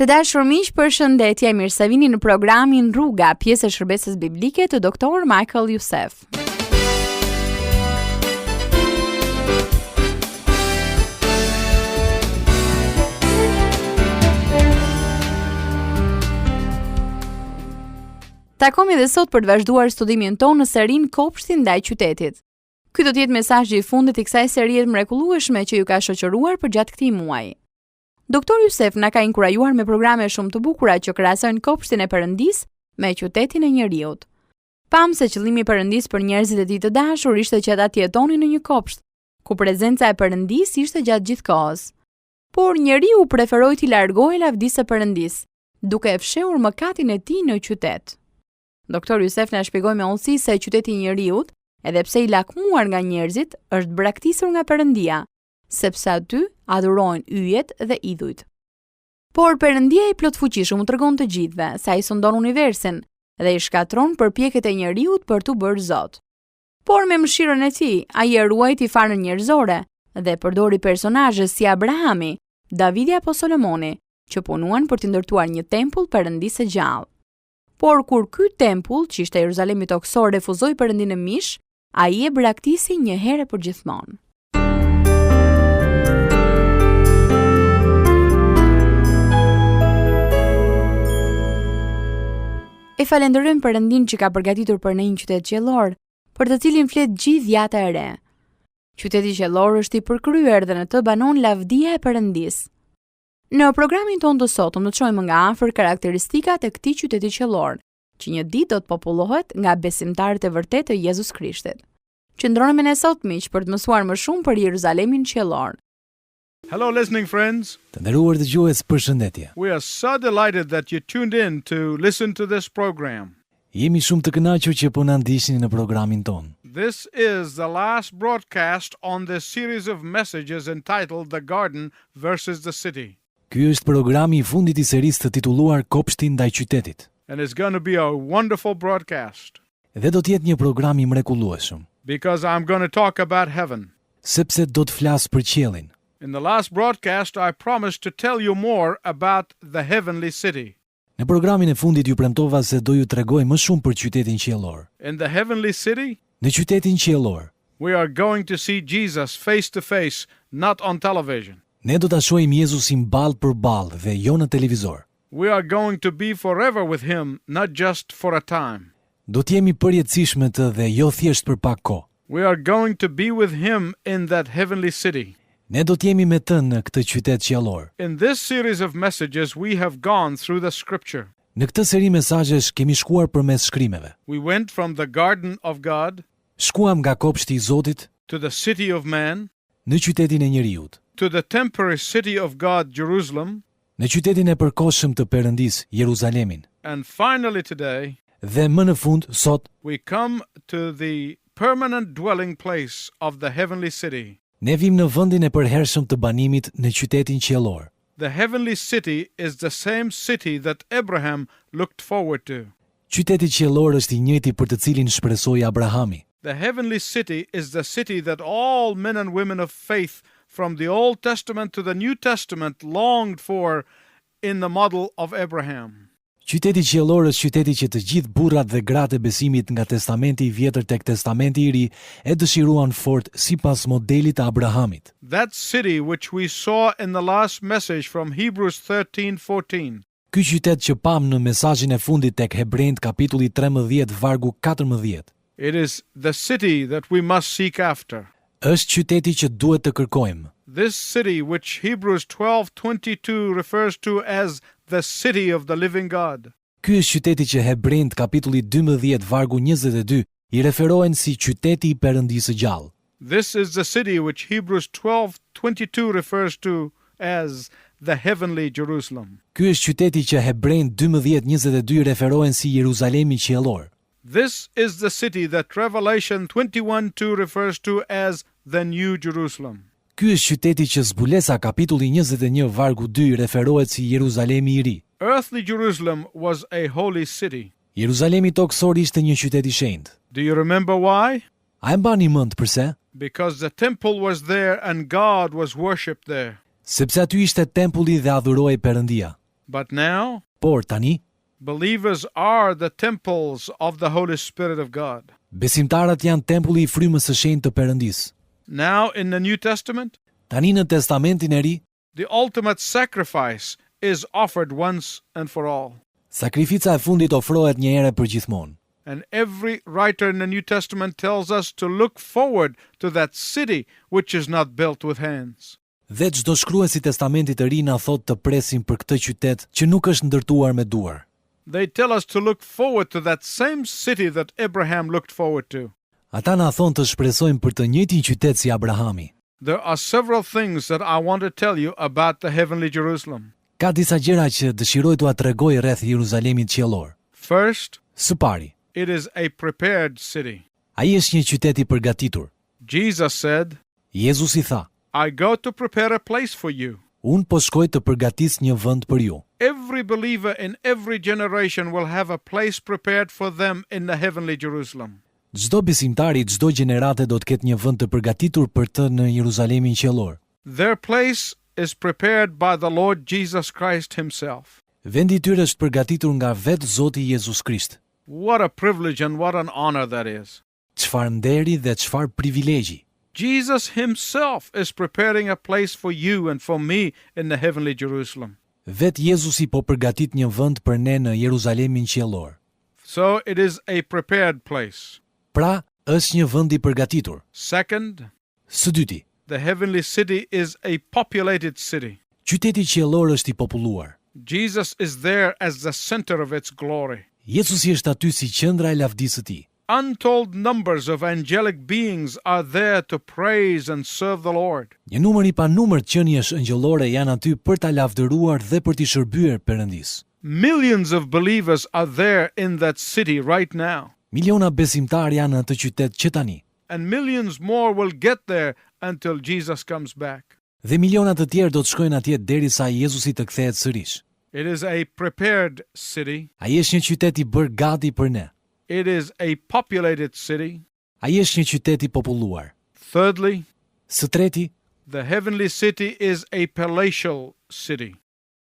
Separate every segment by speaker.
Speaker 1: Të dashur miq, përshëndetje, mirë se vini në programin Rruga, pjesë e shërbesës biblike të Dr. Michael Youssef. Takohemi edhe sot për të vazhduar studimin tonë në serinë Kopshti ndaj qytetit. Ky do të jetë mesazhi i fundit i kësaj serie të mrekullueshme që ju ka shoqëruar përgjatë këtij muaji. Dr. Youssef na ka inkurajuar me programe shumë të bukura që krahasojnë kopshtin e Perëndisë me qytetin e njerëzit. Pam se qëllimi i Perëndisë për njerëzit e tij të dashur ishte që ata të jetonin në një kopsht, ku prezenca e Perëndisë ishte gjatë gjithë kohës. Por njeriu preferoi të largohej lavdisë së Perëndisë, duke e fshehur mëkatin e tij në qytet. Dr. Youssef na shpjegoi me hollësi se qyteti i njeriu, edhe pse i lakmuar nga njerëzit, është braktisur nga Perëndia, sepse aty adhurojnë yjet dhe idhujt. Por Perëndia i plot fuqishëm u tregon të gjithëve se ai sondon universin dhe i shkatron përpjekjet e njeriut për t'u bërë Zot. Por me mëshirën e tij, ai e ruajti farën njerëzore dhe përdori personazhe si Abrahami, Davidi apo Solomoni, që punuan për të ndërtuar një tempull Perëndisë së gjallë. Por kur ky tempull, që ishte Jeruzalemi toksor, refuzoi Perëndinë mish, ai e braktisi një herë për gjithmonë. E falenderojmë Perëndin që ka përgatitur për ne një qytet qiellor, për të cilin flet gjithë jata e re. Qyteti qiellor është i përkryer dhe në të banon lavdia e Perëndisë. Në programin tonë të sotëm do të shohim nga afër karakteristikat e këtij qyteti qiellor, që një ditë do të popullohet nga besimtarët e vërtetë të Jezus Krishtit. Qëndroni me ne sot miq për të mësuar më shumë për Jeruzalemin qiellor.
Speaker 2: Hello, listening friends.
Speaker 3: Të nderuar dëgjues, përshëndetje.
Speaker 2: We are so delighted that you tuned in to listen to this program.
Speaker 3: Jemi shumë të kënaqur që po na ndiqni në programin ton.
Speaker 2: This is the last broadcast on this series of messages entitled The Garden versus the City.
Speaker 3: Ky është programi i fundit i serisë të titulluar Kopshti ndaj qytetit.
Speaker 2: And it's going to be a wonderful broadcast.
Speaker 3: Dhe do të jetë një program i mrekullueshëm,
Speaker 2: Because I'm going to talk about heaven.
Speaker 3: sepse do të flas për qiellin.
Speaker 2: In the last broadcast, I promised to tell you more about the heavenly city.
Speaker 3: Në programin e fundit ju premtova se do ju tregoj më shumë për qytetin qiellor.
Speaker 2: In the heavenly city,
Speaker 3: Në qytetin qiellor,
Speaker 2: we are going to see Jesus face to face, not on television.
Speaker 3: ne do ta shohim Jezusin ballë për ballë dhe jo në televizor.
Speaker 2: We are going to be forever with him, not just for a time.
Speaker 3: Do të jemi përjetësishëm të dhe jo thjesht për pak kohë.
Speaker 2: We are going to be with him in that heavenly city.
Speaker 3: Ne do të jemi me të në këtë qytet qiellor.
Speaker 2: In this series of messages, we have gone through the scripture.
Speaker 3: Në këtë seri mesazhesh kemi shkuar përmes shkrimeve.
Speaker 2: We went from the garden of God
Speaker 3: Shkuam nga kopshti i Zotit
Speaker 2: to the city of man,
Speaker 3: në qytetin e njeriut,
Speaker 2: to the temporary city of God, Jerusalem,
Speaker 3: në qytetin e përkohshëm të Perëndisë, Jeruzalemin.
Speaker 2: and finally today,
Speaker 3: Dhe më në fund, sot,
Speaker 2: we come to the permanent dwelling place of the heavenly city.
Speaker 3: ne vim në vendin e përhershëm të banimit në qytetin qiellor.
Speaker 2: The heavenly city is the same city that Abraham looked forward to.
Speaker 3: Qyteti qiellor është i njëjti për të cilin shpresoi Abrahami.
Speaker 2: The heavenly city is the city that all men and women of faith from the Old Testament to the New Testament longed for in the model of Abraham.
Speaker 3: Qyteti qiellor është qyteti që të gjithë burrat dhe gratë e besimit nga Testamenti i Vjetër tek Testamenti i Ri e dëshiruan fort sipas modelit të Abrahamit.
Speaker 2: That city which we saw in the last message from Hebrews 13:14.
Speaker 3: Ky qytet që pam në mesazhin e fundit tek Hebrejt kapitulli 13 vargu 14.
Speaker 2: It is the city that we must seek after.
Speaker 3: Është qyteti që duhet të kërkojmë.
Speaker 2: This city which Hebrews 12:22 refers to as the city of the living God.
Speaker 3: Ky është qyteti që Hebrejt kapitulli 12 vargu 22 i referohen si qyteti i Perëndisë së gjallë.
Speaker 2: This is the city which Hebrews 12:22 refers to as the heavenly Jerusalem.
Speaker 3: Ky është qyteti që Hebrejt 12:22 referohen si Jeruzalemi qiellor.
Speaker 2: This is the city that Revelation 21:2 refers to as the New Jerusalem.
Speaker 3: Ky është qyteti që Zbulesa kapitulli 21 vargu 2 referohet si Jeruzalemi i ri.
Speaker 2: Earthly Jerusalem was a holy city.
Speaker 3: Jeruzalemi toksor ishte një qytet i shenjtë.
Speaker 2: Do you remember why?
Speaker 3: A e mbani mend pse?
Speaker 2: Because the temple was there and God was worshipped there.
Speaker 3: Sepse aty ishte tempulli dhe adhurohej Perëndia.
Speaker 2: But now,
Speaker 3: Por tani,
Speaker 2: believers are the temples of the Holy Spirit of God.
Speaker 3: besimtarët janë tempulli i frymës së shenjtë të Perëndisë.
Speaker 2: Now, in the New Testament,
Speaker 3: Tani në Testamentin e Ri,
Speaker 2: the ultimate sacrifice is offered once and for all.
Speaker 3: sakrifica e fundit ofrohet një herë për gjithmonë.
Speaker 2: And every writer in the New Testament tells us to look forward to that city which is not built with hands.
Speaker 3: Dhe çdo shkrues i Testamentit të Ri na thot të presim për këtë qytet që nuk është ndërtuar me duar.
Speaker 2: They tell us to look forward to that same city that Abraham looked forward to.
Speaker 3: Ata na thon të shpresojmë për të njëjtin qytet si Abrahami.
Speaker 2: There are several things that I want to tell you about the heavenly Jerusalem.
Speaker 3: Ka disa gjëra që dëshiroj t'ua tregoj rreth Jeruzalemit qiellor.
Speaker 2: First,
Speaker 3: Së pari,
Speaker 2: it is a prepared city.
Speaker 3: ai është një qytet i përgatitur.
Speaker 2: Jesus said,
Speaker 3: Jezusi tha,
Speaker 2: I go to prepare a place for you.
Speaker 3: unë po shkoj të përgatis një vend për ju.
Speaker 2: Every believer in every generation will have a place prepared for them in the heavenly Jerusalem.
Speaker 3: Çdo besimtar i çdo gjenerate do të ketë një vend të përgatitur për të në Jeruzalemin qiellor.
Speaker 2: Their place is prepared by the Lord Jesus Christ himself.
Speaker 3: Vendi i tyre është përgatitur nga vetë Zoti Jezus Krisht.
Speaker 2: What a privilege and what an honor that is.
Speaker 3: Çfarë nderi dhe çfarë privilegji.
Speaker 2: Jesus himself is preparing a place for you and for me in the heavenly Jerusalem.
Speaker 3: Vetë Jezusi po përgatit një vend për ne në Jeruzalemin qiellor.
Speaker 2: So it is a prepared place.
Speaker 3: Pra, është një vend i përgatitur.
Speaker 2: Second,
Speaker 3: Së dyti,
Speaker 2: the heavenly city is a populated city.
Speaker 3: qyteti qiellor është i populluar.
Speaker 2: Jesus is there as the center of its glory.
Speaker 3: Jezusi është aty si qendra e lavdisë së tij.
Speaker 2: Untold numbers of angelic beings are there to praise and serve the Lord.
Speaker 3: Një numër i panumërt qenish angjëllore janë aty për ta lavdëruar dhe për t'i shërbyer Perëndis.
Speaker 2: Millions of believers are there in that city right now.
Speaker 3: Miliona besimtar janë në atë qytet që tani.
Speaker 2: And millions more will get there until Jesus comes back.
Speaker 3: Dhe miliona të tjerë do të shkojnë atje derisa Jezusi të kthehet sërish.
Speaker 2: It is a prepared city.
Speaker 3: Ai është një qytet i bërë gati për ne.
Speaker 2: It is a populated city.
Speaker 3: Ai është një qytet i populluar.
Speaker 2: Thirdly,
Speaker 3: Së treti,
Speaker 2: the heavenly city is a palatial city.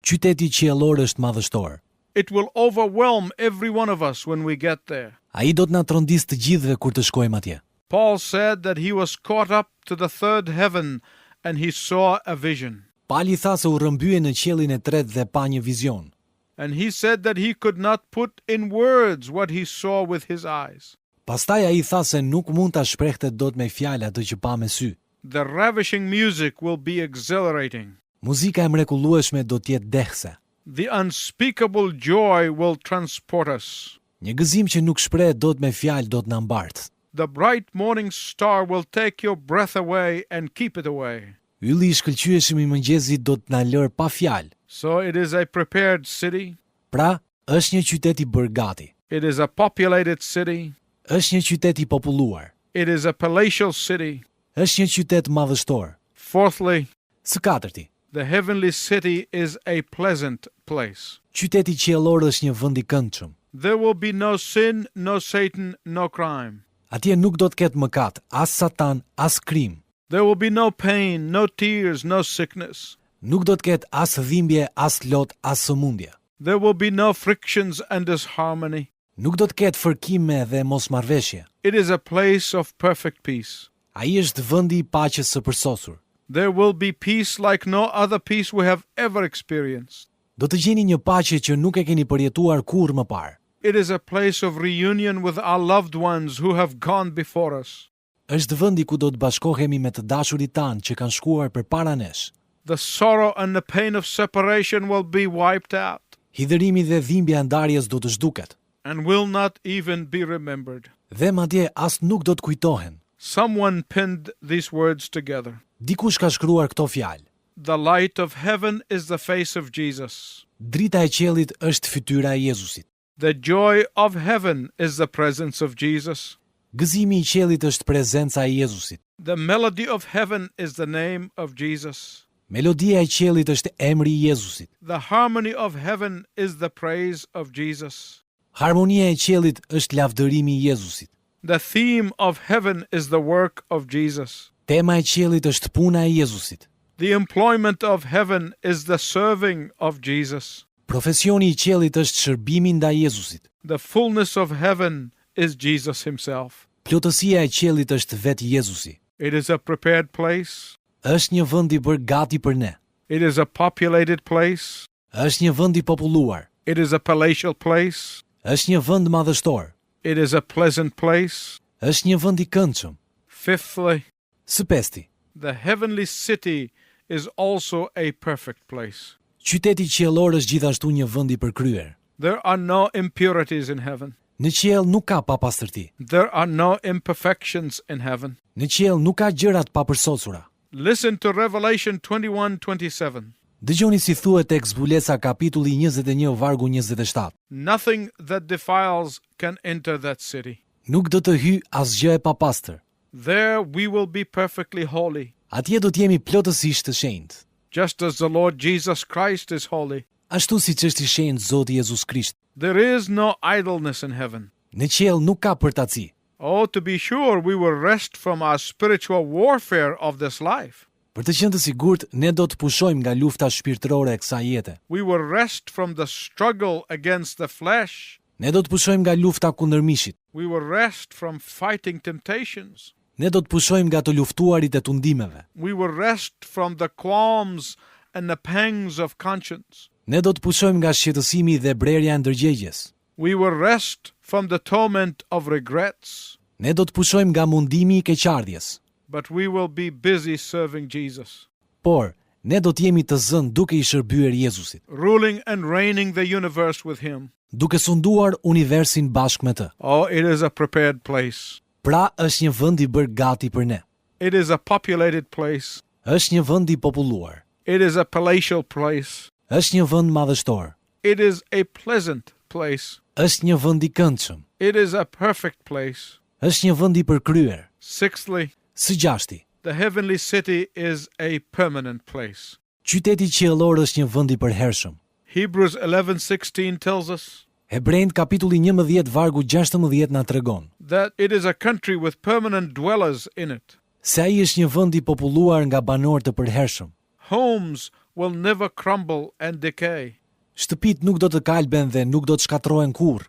Speaker 3: qyteti qiellor është madhështor.
Speaker 2: It will overwhelm every one of us when we get there.
Speaker 3: Ai do të na trondis të gjithëve kur të shkojmë atje.
Speaker 2: Paul said that he was caught up to the third heaven and he saw a vision.
Speaker 3: Pali tha se u rrëmbye në qiellin e tretë dhe pa një vizion.
Speaker 2: And he said that he could not put in words what he saw with his eyes.
Speaker 3: Pastaj ai tha se nuk mund ta shprehte dot me fjalë atë që pa me sy.
Speaker 2: The ravishing music will be exhilarating.
Speaker 3: Muzika e mrekullueshme do të jetë dehse.
Speaker 2: The unspeakable joy will transport us.
Speaker 3: Një gëzim që nuk shprehet dot me fjalë do të na mbartë.
Speaker 2: The bright morning star will take your breath away and keep it away.
Speaker 3: Ylli i shkëlqyeshëm i mëngjesit do të na lërë pa fjalë.
Speaker 2: So it is a prepared city.
Speaker 3: Pra, është një qytet i bërë gati.
Speaker 2: It is a populated city.
Speaker 3: Është një qytet i populluar.
Speaker 2: It is a palatial city.
Speaker 3: Është një qytet madhështor.
Speaker 2: Fourthly,
Speaker 3: Së katërti,
Speaker 2: the heavenly city is a pleasant place.
Speaker 3: qyteti qiellor është një vend i këndshëm.
Speaker 2: There will be no sin, no Satan, no crime.
Speaker 3: Atje nuk do të ketë mëkat, as satan, as krim.
Speaker 2: There will be no pain, no tears, no sickness.
Speaker 3: Nuk do të ketë as dhimbje, as lot, as sëmundje.
Speaker 2: There will be no frictions and disharmony.
Speaker 3: Nuk do të ketë fërkime dhe mosmarrveshje.
Speaker 2: It is a place of perfect peace.
Speaker 3: Ai është vendi i paqes së përsosur.
Speaker 2: There will be peace like no other peace we have ever experienced.
Speaker 3: Do të gjeni një paqe që nuk e keni përjetuar kurrë më parë.
Speaker 2: It is a place of reunion with our loved ones who have gone before us.
Speaker 3: Është vendi ku do të bashkohemi me të dashurit tanë që kanë shkuar përpara nesh.
Speaker 2: The sorrow and the pain of separation will be wiped out
Speaker 3: Hidhërimi dhe dhimbja e ndarjes do të zhduket.
Speaker 2: and will not even be remembered.
Speaker 3: Dhe madje as nuk do të kujtohen.
Speaker 2: Someone penned these words together.
Speaker 3: Dikush ka shkruar këto fjalë.
Speaker 2: The light of heaven is the face of Jesus.
Speaker 3: Drita e qiellit është fytyra e Jezusit.
Speaker 2: The joy of heaven is the presence of Jesus.
Speaker 3: Gëzimi i qiellit është prezenca e Jezusit.
Speaker 2: The melody of heaven is the name of Jesus.
Speaker 3: Melodia e qiellit është emri i Jezusit.
Speaker 2: The harmony of heaven is the praise of Jesus.
Speaker 3: Harmonia e qiellit është lavdërimi i Jezusit.
Speaker 2: The theme of heaven is the work of Jesus.
Speaker 3: Tema e qiellit është puna e Jezusit.
Speaker 2: The employment of heaven is the serving of Jesus.
Speaker 3: Profesioni I qiellit është shërbimi ndaj Jezusit.
Speaker 2: The fullness of heaven is Jesus himself.
Speaker 3: Plotësia e qiellit është vetë Jezusi.
Speaker 2: It is a prepared place.
Speaker 3: Është një vend I bërë gati për ne.
Speaker 2: It is a populated place.
Speaker 3: Është një vend I populluar.
Speaker 2: It is a palatial place.
Speaker 3: Është një vend madhështor.
Speaker 2: It is a pleasant place.
Speaker 3: Është një vend I këndshëm.
Speaker 2: Fifthly,
Speaker 3: Së pesti,
Speaker 2: the heavenly city is also a perfect place.
Speaker 3: qyteti qiellor është gjithashtu një vend I përkryer.
Speaker 2: There are no impurities in heaven.
Speaker 3: Në qiell nuk ka papastërti.
Speaker 2: There are no imperfections in heaven.
Speaker 3: Në qiell nuk ka gjëra të papërsosura.
Speaker 2: Listen to Revelation 21:27.
Speaker 3: Dëgjoni si thuhet tek Zbulesa kapitulli 21 vargu 27.
Speaker 2: Nothing that defiles can enter that city.
Speaker 3: Nuk do të hyj asgjë e papastër.
Speaker 2: There we will be perfectly holy,
Speaker 3: Atje do të jemi plotësisht të shenjtë.
Speaker 2: just as the Lord Jesus Christ is holy.
Speaker 3: Ashtu siç është I shenjtë Zoti Jezus Krisht.
Speaker 2: There is no idleness in heaven.
Speaker 3: Në qiell nuk ka përtaci.
Speaker 2: Oh, to be sure, we will rest from our spiritual warfare of this life.
Speaker 3: Për të qenë të sigurt, ne do të pushojmë nga lufta shpirtërore e kësaj jete.
Speaker 2: We will rest from the struggle against the flesh.
Speaker 3: Ne do të pushojmë nga lufta kundër mishit.
Speaker 2: We will rest from fighting temptations.
Speaker 3: Ne do të pushojmë nga të luftuarit e tundimeve.
Speaker 2: We will rest from the qualms and the pangs of conscience.
Speaker 3: Ne do të pushojmë nga shqetësimi dhe brerja e ndërgjegjes.
Speaker 2: We will rest from the torment of regrets.
Speaker 3: Ne do të pushojmë nga mundimi I keqardhjes.
Speaker 2: But we will be busy serving Jesus,
Speaker 3: Por, ne do të jemi të zënë duke I shërbyer Jezusit,
Speaker 2: ruling and reigning the universe with him.
Speaker 3: duke sunduar universin bashkë me të.
Speaker 2: Oh, it is a prepared place.
Speaker 3: Pra është një vend I bërë gati për ne.
Speaker 2: It is a populated place.
Speaker 3: Është një vend I populluar.
Speaker 2: It is a palatial place.
Speaker 3: Është një vend madhështor.
Speaker 2: It is a pleasant place.
Speaker 3: Është një vend I këndshëm.
Speaker 2: It is a perfect place.
Speaker 3: Është një vend I përkryer.
Speaker 2: Sixthly,
Speaker 3: Së gjashti,
Speaker 2: the heavenly city is a permanent place.
Speaker 3: qyteti qiellor është një vend I përhershëm.
Speaker 2: Hebrews 11:16 tells us
Speaker 3: Hebrejt kapitulli 11 vargu 16 na tregon
Speaker 2: that it is a country with permanent dwellers in it.
Speaker 3: se ai është një vend I populluar nga banorë të përhershëm.
Speaker 2: Homes will never crumble and decay.
Speaker 3: Shtëpit nuk do të kalben dhe nuk do të shkatrohen kurrë.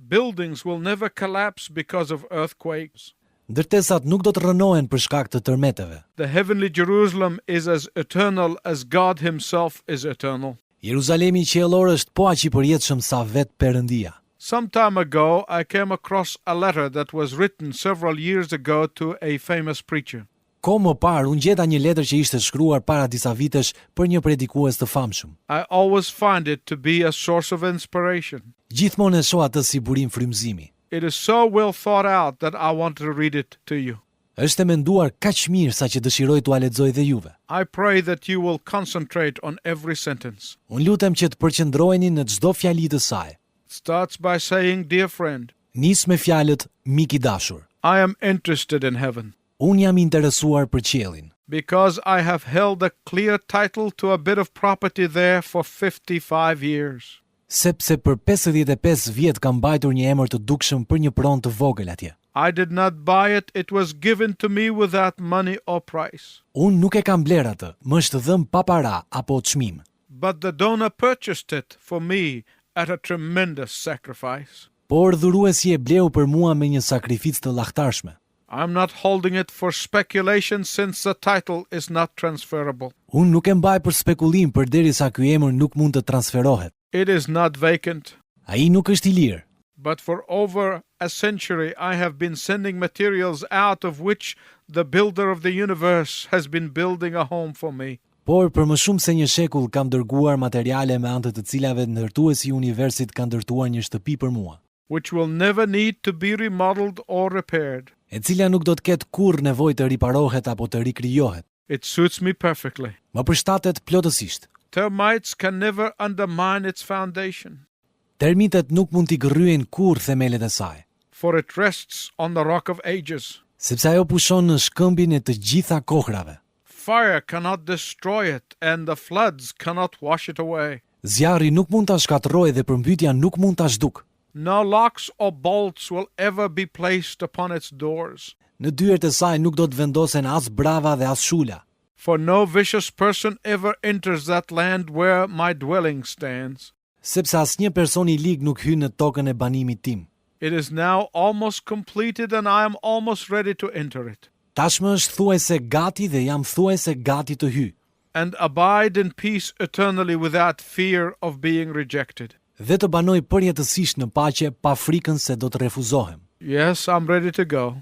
Speaker 2: Buildings will never collapse because of earthquakes.
Speaker 3: Ndërtesat nuk do të rënohen për shkak të tërmeteve.
Speaker 2: The heavenly Jerusalem is as eternal as God himself is eternal.
Speaker 3: Jeruzalemi qiellor është po aq I përjetshëm sa vetë Perëndia.
Speaker 2: Some time ago, I came across a letter that was written several years ago to a famous preacher.
Speaker 3: Ko më parë unë gjeta një letër që ishte shkruar para disa vitesh për një predikues të famshëm.
Speaker 2: I always find it to be a source of inspiration.
Speaker 3: Gjithmonë e shoh atë si burim frymëzimi.
Speaker 2: It is so well thought out that I want to read it to you.
Speaker 3: Është e menduar kaq mirë sa që dëshiroj t'ua lexoj dhe juve.
Speaker 2: I pray that you will concentrate on every sentence.
Speaker 3: Unë lutem që të përqendroheni në çdo fjali të saj.
Speaker 2: It starts by saying, "Dear friend,
Speaker 3: Nis me fjalët mik I dashur.
Speaker 2: I am interested in heaven
Speaker 3: Unë jam interesuar për qiellin,
Speaker 2: because I have held a clear title to a bit of property there for 55 years.
Speaker 3: sepse për 55 vjet kam mbajtur një emër të dukshëm për një pronë të vogël atje.
Speaker 2: I did not buy it, it was given to me without money or price.
Speaker 3: Unë nuk e kam bler atë, më është dhënë pa para apo çmim.
Speaker 2: But the donor purchased it for me at a tremendous sacrifice.
Speaker 3: Por dhuruesi e bleu për mua me një sakrificë të llahtarshme.
Speaker 2: I'm not holding it for speculation since the title is not transferable.
Speaker 3: Unë nuk e mbaj për spekulim përderisa ky emër nuk mund të transferohet.
Speaker 2: It is not vacant.
Speaker 3: Ai nuk është I lirë.
Speaker 2: But for over a century, I have been sending materials out of which the builder of the universe has been building a home for me.
Speaker 3: Por për më shumë se një shekull kam dërguar materiale me anë të cilave ndërtuesi I universit ka ndërtuar një shtëpi për mua,
Speaker 2: Which will never need to be remodeled or repaired.
Speaker 3: e cila nuk do të ketë kurrë nevojë të riparohet apo të rikrijohet.
Speaker 2: It suits me perfectly.
Speaker 3: Më përshtatet plotësisht.
Speaker 2: Termites can never undermine its foundation,
Speaker 3: Termitet nuk mund t'i gërryejnë kurrë themelet e saj,
Speaker 2: for it rests on the rock of ages.
Speaker 3: sepse ajo pushon në shkëmbin e të gjitha kohrave.
Speaker 2: Fire cannot destroy it, and the floods cannot wash it away.
Speaker 3: Zjarri nuk mund ta shkatërrojë dhe përmbytja nuk mund ta zhduk.
Speaker 2: No locks or bolts will ever be placed upon its doors,
Speaker 3: Në dyert e saj nuk do të vendosen as brava dhe as shula,
Speaker 2: for no vicious person ever enters that land where my dwelling stands.
Speaker 3: sepse asnjë person I lig nuk hyn në tokën e banimit tim.
Speaker 2: It is now almost completed and I am almost ready to enter it.
Speaker 3: Tashmë është thuajse gati dhe jam thuajse gati të hyj.
Speaker 2: And abide in peace eternally without fear of being rejected.
Speaker 3: Dhe të banoj përjetësisht në paqe pa frikën se do të refuzohem.
Speaker 2: Yes, I'm ready to go.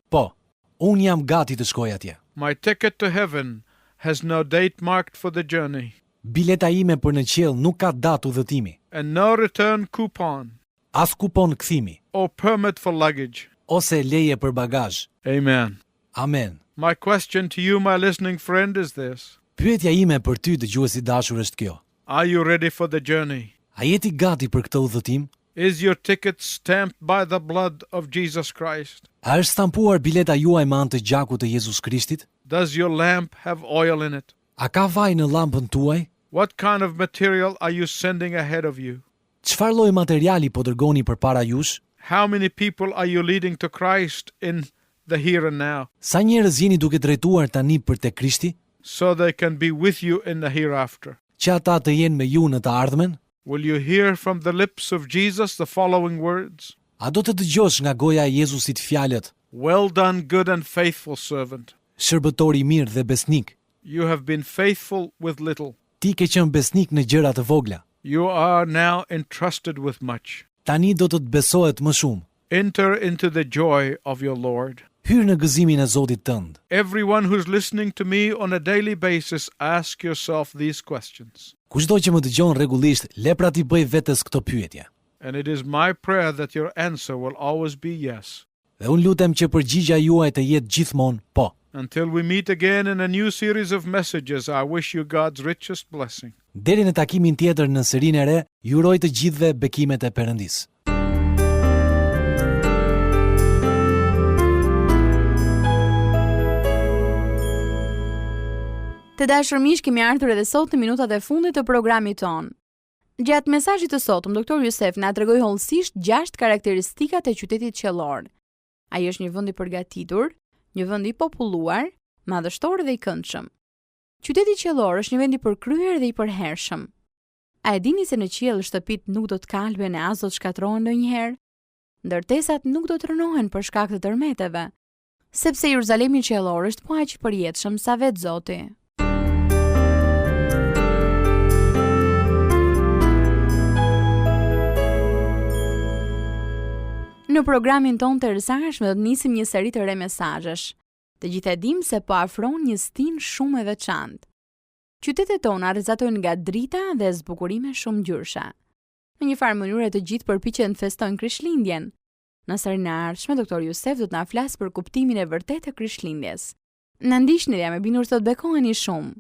Speaker 3: Po, unë jam gati të shkoj atje.
Speaker 2: My ticket to heaven has no date marked for the journey.
Speaker 3: Bileta ime për në qiell nuk ka datë udhëtimi,
Speaker 2: And no return coupon
Speaker 3: as kupon kthimi,
Speaker 2: or permit for luggage.
Speaker 3: ose leje për bagazh.
Speaker 2: Amen.
Speaker 3: Amen.
Speaker 2: My question to you, my listening friend, is this.
Speaker 3: Pyetja ime për ty dëgjuesi dashur është kjo.
Speaker 2: Are you ready for the journey?
Speaker 3: A jeti gati për këtë udhëtim?
Speaker 2: Is your ticket stamped by the blood of Jesus Christ?
Speaker 3: A është stampuar bileta juaj me anë të gjakut të Jezus Krishtit?
Speaker 2: Does your lamp have oil in it?
Speaker 3: A ka vaj në llampën tuaj?
Speaker 2: What kind of material are you sending ahead of you?
Speaker 3: Çfarë lloj materiali po dërgoni përpara jush?
Speaker 2: How many people are you leading to Christ in the here and now,
Speaker 3: Sa njerëz jeni duke drejtuar tani për te Krishti,
Speaker 2: so they can be with you in the hereafter?
Speaker 3: që ata të jenë me ju në të ardhmen?
Speaker 2: Will you hear from the lips of Jesus the following words?
Speaker 3: A do të dëgjosh nga goja e Jezusit fjalët:
Speaker 2: Well done, good and faithful servant.
Speaker 3: Shërbëtor I mirë dhe besnik,
Speaker 2: You have been faithful with little.
Speaker 3: ti ke qenë besnik në gjëra të vogla.
Speaker 2: You are now entrusted with much.
Speaker 3: Tani do të të besohet më shumë.
Speaker 2: Enter into the joy of your Lord.
Speaker 3: Hyr në gëzimin e Zotit tënd.
Speaker 2: Everyone who's listening to me on a daily basis, ask yourself these questions.
Speaker 3: Kushdo që më dëgjon rregullisht, le pra ti bëj vetes këto pyetje.
Speaker 2: And it is my prayer that your answer will always be yes.
Speaker 3: Dhe unë lutem që përgjigja juaj të jetë gjithmonë po.
Speaker 2: Until we meet again in a new series of messages, I wish you God's richest blessing.
Speaker 3: Deri në takimin tjetër në serinë e re, ju uroj të gjithëve bekimet e Perëndisë.
Speaker 1: Të dashur miq, kemi ardhur edhe sot në minutat e fundit të programit ton. Gjatë mesazhit të sotëm, doktor Jusef na tregoi hollësisht 6 karakteristikat e qytetit qiellor. Ai është një vend I përgatitur, një vend I populluar, madhështor dhe I këndshëm. Qyteti qiellor është një vend I përkryer dhe I përhershëm. A e dini se në qiell shtëpitë nuk do të kalben e as do të shkatrohen ndonjëherë? Ndërtesat nuk do të rënohen për shkak të tërmeteve, sepse Jeruzalemi qiellor është po aq I përjetshëm sa vetë Zoti. Në programin ton të rësashme do të nisim një seri të re mesazhesh. Të gjithë e dim se po afron një stin shumë e veçantë. Qytetet tona rrezatojnë nga drita dhe zbukurime shumë ngjyrsha. Në një farë mënyrë të gjithë përpiqen të festojnë Krishtlindjen. Në serinë e ardhshme doktor Jusef do të na flasë për kuptimin e vërtetë të Krishtlindjes. Na ndiqni, jam e bindur se do të bekoheni shumë.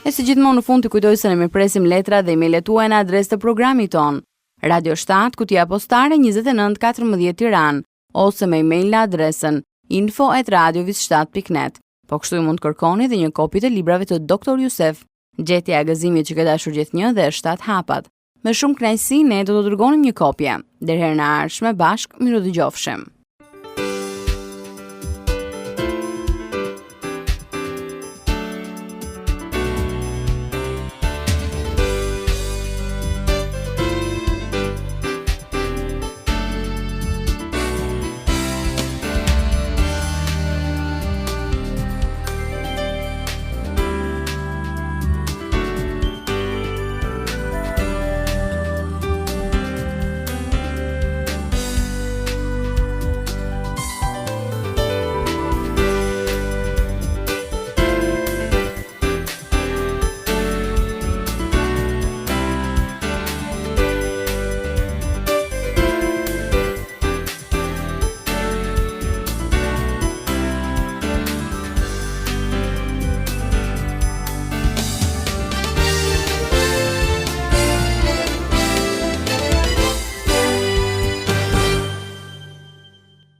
Speaker 1: E si gjithmonë në fund të kujtoj se ne mirpresim letrat dhe emailet tuaja në adresë të programit ton. Radio 7, kutia postare 2914 Tiranë, ose me email në adresën info@radiovis7.net. Po kështu ju mund të kërkoni dhe një kopje të librave të Dr. Jusef, Gjetja e gëzimit që ke dashur gjithnjë dhe 7 hapat. Me shumë kënaqësi ne do të dërgonim një kopje. Deri herë në ardhshme bashkë, miru dëgjofshim.